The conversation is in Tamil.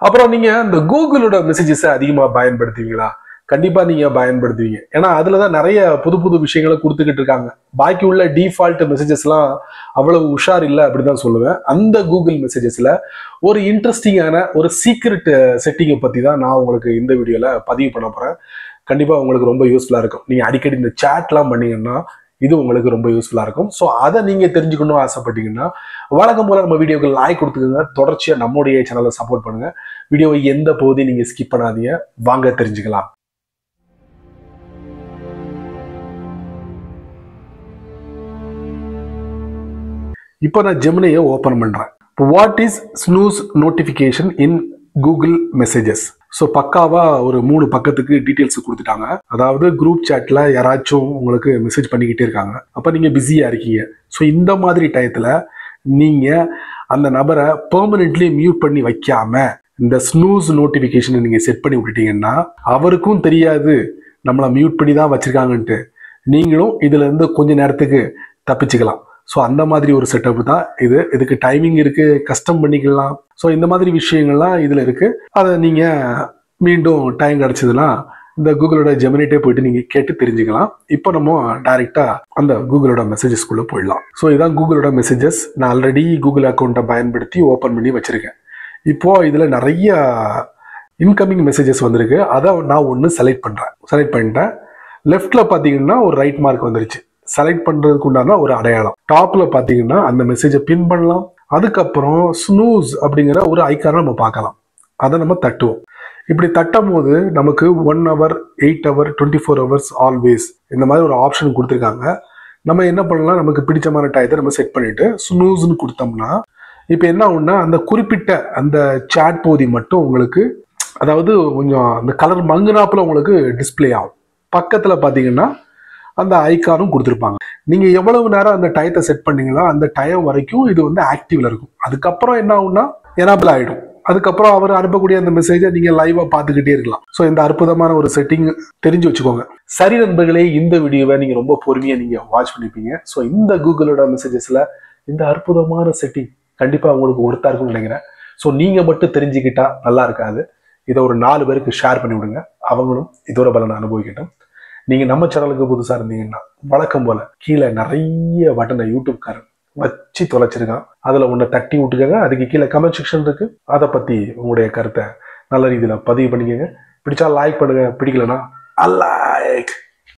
அப்புறம் நீங்க இந்த கூகுளோட மெசேஜஸ் அதிகமா பயன்படுத்துவீங்களா? கண்டிப்பா நீங்க பயன்படுத்துவீங்க. ஏன்னா அதுலதான் நிறைய புது புது விஷயங்களை கொடுத்துக்கிட்டு இருக்காங்க. பாக்கி உள்ள டிஃபால்ட் மெசேஜஸ் எல்லாம் அவ்வளவு உஷார் இல்லை அப்படிதான் சொல்லுவேன். அந்த கூகுள் மெசேஜஸ்ல ஒரு இன்ட்ரெஸ்டிங்கான ஒரு சீக்ரெட் செட்டிங்கை பத்தி தான் நான் உங்களுக்கு இந்த வீடியோல பதிவு பண்ண போறேன். கண்டிப்பா உங்களுக்கு ரொம்ப யூஸ்ஃபுல்லா இருக்கும். நீங்க அடிக்கடி இந்த சாட்லாம் பண்ணீங்கன்னா இது உங்களுக்கு ரொம்ப யூஸ்ஃபுல்லா இருக்கும். ஸோ அதை நீங்க தெரிஞ்சுக்கணும் ஆசைப்பட்டீங்கன்னா வழக்கம் போல நம்ம வீடியோக்கு லைக் கொடுத்துக்கோங்க. தொடர்ச்சியா நம்முடைய சேனலை சப்போர்ட் பண்ணுங்க. வீடியோவை எந்த பகுதியும் நீங்க ஸ்கிப் பண்ணாதீங்க. வாங்க தெரிஞ்சுக்கலாம். இப்போ நான் ஜெமினியை ஓப்பன் பண்றேன். What is snooze notification in Google messages? So பக்காவா ஒரு 3 பக்கத்துக்கு டீட்டெயில்ஸ் கொடுத்துட்டாங்க. அதாவது குரூப் சாட்ல யாராச்சும் உங்களுக்கு மெசேஜ் பண்ணிக்கிட்டே இருக்காங்க, அப்ப நீங்க பிஸியா இருக்கீங்க. ஸோ இந்த மாதிரி டயத்துல நீங்க அந்த நபரை பெர்மனன்ட்லி மியூட் பண்ணி வைக்காம இந்த ஸ்னூஸ் நோட்டிஃபிகேஷனை நீங்க செட் பண்ணி விட்டுட்டீங்கன்னா அவருக்கும் தெரியாது நம்மளை மியூட் பண்ணி தான் வச்சிருக்காங்கன்ட்டு. நீங்களும் இதுல இருந்து கொஞ்ச நேரத்துக்கு தப்பிச்சுக்கலாம். ஸோ அந்த மாதிரி ஒரு செட்டப் தான் இது. இதுக்கு டைமிங் இருக்கு, கஸ்டம் பண்ணிக்கலாம். ஸோ இந்த மாதிரி விஷயங்கள்லாம் இதுல இருக்கு. அதை நீங்க மீண்டும் டைம் கிடைச்சதுன்னா இந்த கூகுளோட ஜெமினிட்டே போயிட்டு நீங்க கேட்டு தெரிஞ்சுக்கலாம். இப்போ நம்ம டைரக்டா அந்த கூகுளோட மெசேஜஸ்குள்ள போயிடலாம். ஸோ இதான் கூகுளோட மெசேஜஸ். நான் ஆல்ரெடி கூகுள் அக்கௌண்ட்டை பயன்படுத்தி ஓப்பன் பண்ணி வச்சிருக்கேன். இப்போ இதுல நிறைய இன்கமிங் மெசேஜஸ் வந்திருக்கு. அதை நான் ஒன்று செலக்ட் பண்ணிட்டேன். லெஃப்ட்ல பாத்தீங்கன்னா ஒரு ரைட் மார்க் வந்துருச்சு. செலக்ட் பண்றதுக்கு உண்டான ஒரு அடையாளம். டாப்ல பாத்தீங்கன்னா அந்த மெசேஜை பின் பண்ணலாம். அதுக்கப்புறம் ஸ்னூஸ் அப்படிங்கிற ஒரு ஐக்கானை நம்ம பார்க்கலாம். அதை நம்ம தட்டுவோம். இப்படி தட்டும் போது நமக்கு 1 hour, 8 hour, 24 hours ஆல்வேஸ் இந்த மாதிரி ஒரு ஆப்ஷன் கொடுத்துருக்காங்க. நம்ம என்ன பண்ணலாம், நமக்கு பிடிச்சமான டயத்தை நம்ம செட் பண்ணிட்டு ஸ்னூஸ்ன்னு கொடுத்தோம்னா இப்போ என்ன ஆகும்னா அந்த குறிப்பிட்ட அந்த சாட் பகுதி மட்டும் உங்களுக்கு, அதாவது கொஞ்சம் அந்த கலர் மங்குனாப்புல உங்களுக்கு டிஸ்பிளே ஆகும். பக்கத்துல பாத்தீங்கன்னா அந்த ஐக்கானும் கொடுத்துருப்பாங்க. நீங்க எவ்வளவு நேரம் அந்த டயத்தை செட் பண்ணீங்களோ அந்த டைம் வரைக்கும் இது வந்து ஆக்டிவ்ல இருக்கும். அதுக்கப்புறம் என்ன ஆகும்னா எனபிள் ஆயிடும். அதுக்கப்புறம் அவர் அனுப்பக்கூடிய அந்த மெசேஜை நீங்க லைவா பார்த்துக்கிட்டே இருக்கலாம். ஸோ இந்த அற்புதமான ஒரு செட்டிங் தெரிஞ்சு வச்சுக்கோங்க. சரி நண்பர்களே, இந்த வீடியோவை நீங்க ரொம்ப பொறுமையா நீங்க வாட்ச் பண்ணிப்பீங்க. ஸோ இந்த கூகுளோட மெசேஜஸ்ல இந்த அற்புதமான செட்டிங் கண்டிப்பா உங்களுக்கு ஒருத்தா இருக்கும்னு நினைக்கிறேன். ஸோ நீங்க மட்டும் தெரிஞ்சுக்கிட்டா நல்லா இருக்காது. இதை ஒரு 4 பேருக்கு ஷேர் பண்ணி விடுங்க. அவங்களும் இதோட பலனை அனுபவிக்கட்டும். நீங்க நம்ம சேனலுக்கு புதுசா இருந்தீங்கன்னா வழக்கம் போல கீழே நிறைய பட்டனை யூடியூப்காரன் வச்சு தொலைச்சிருக்கான். அதுல ஒன்றை தட்டி விட்டுக்கங்க. அதுக்கு கீழே கமெண்ட் செக்ஷன் இருக்கு. அதை பத்தி உங்களுடைய கருத்தை நல்ல ரீதியில பதிவு பண்ணிக்கங்க. பிடிச்சா லைக் பண்ணுங்க, பிடிக்கலன்னா அன்லைக்.